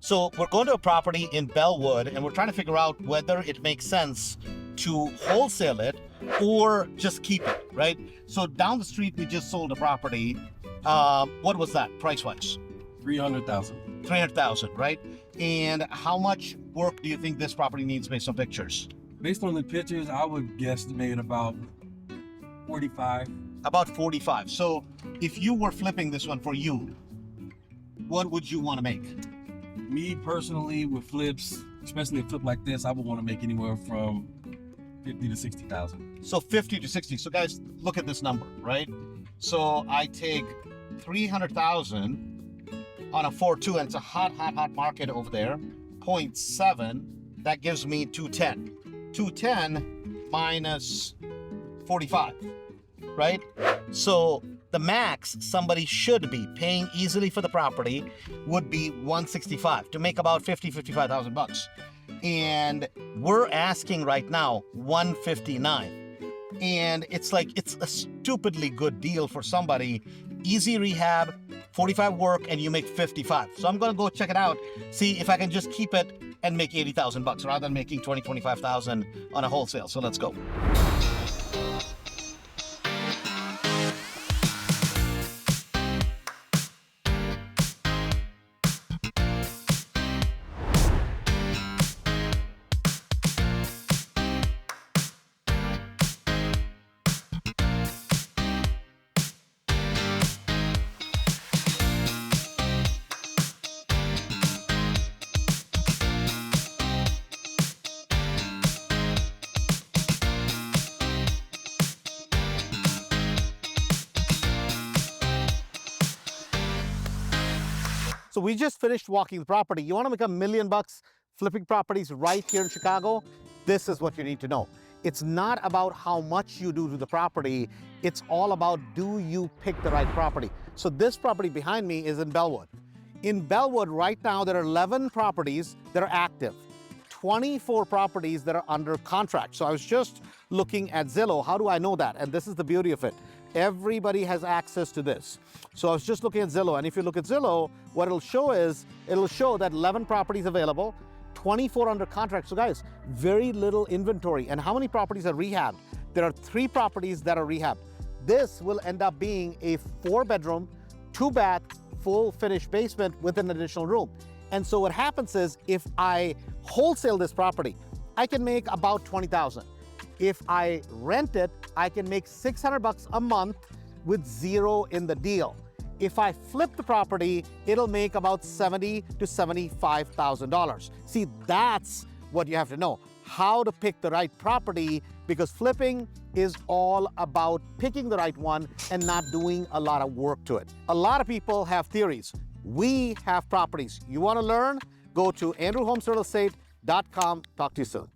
So we're going to a property in Bellwood and we're trying to figure out whether it makes sense to wholesale it or just keep it, right? So down the street, we just sold a property. What was that price-wise? 300,000. 300,000, right? And how much work do you think this property needs based on pictures? Based on the pictures, I would guesstimate about 45. About 45. So if you were flipping this one for you, what would you want to make? Me personally, with flips, especially a flip like this, I would want to make anywhere from 50 to 60,000. So 50 to 60. So guys, look at this number, right? So I take 300,000 on a 4.2, and it's a hot market over there. 0.7, that gives me 210. 210 minus 45, right? So the max somebody should be paying easily for the property would be 165 to make about 55,000 bucks. And we're asking right now 159. And it's like, it's a stupidly good deal for somebody. Easy rehab, 45 work, and you make 55. So I'm gonna go check it out, see if I can just keep it and make 80,000 bucks rather than making 25,000 on a wholesale. So let's go. So we just finished walking the property. You want to make $1 million flipping properties right here in Chicago? This is what you need to know. It's not about how much you do to the property. It's all about, do you pick the right property? So this property behind me is in Bellwood. In Bellwood right now, there are 11 properties that are active, 24 properties that are under contract. So I was just looking at Zillow. How do I know that? And this is the beauty of it. Everybody has access to this. So I was just looking at Zillow, and if you look at Zillow, what it'll show is, it'll show that 11 properties available, 24 under contract. So guys, very little inventory. And how many properties are rehabbed? There are 3 properties that are rehabbed. This will end up being a 4-bedroom, 2-bath, full finished basement with an additional room. And so what happens is, if I wholesale this property, I can make about 20,000. If I rent it, I can make 600 bucks a month with 0 in the deal. If I flip the property, it'll make about $70,000 to $75,000. See, that's what you have to know, how to pick the right property, because flipping is all about picking the right one and not doing a lot of work to it. A lot of people have theories. We have properties. You want to learn? Go to andrewholmesrealestate.com. Talk to you soon.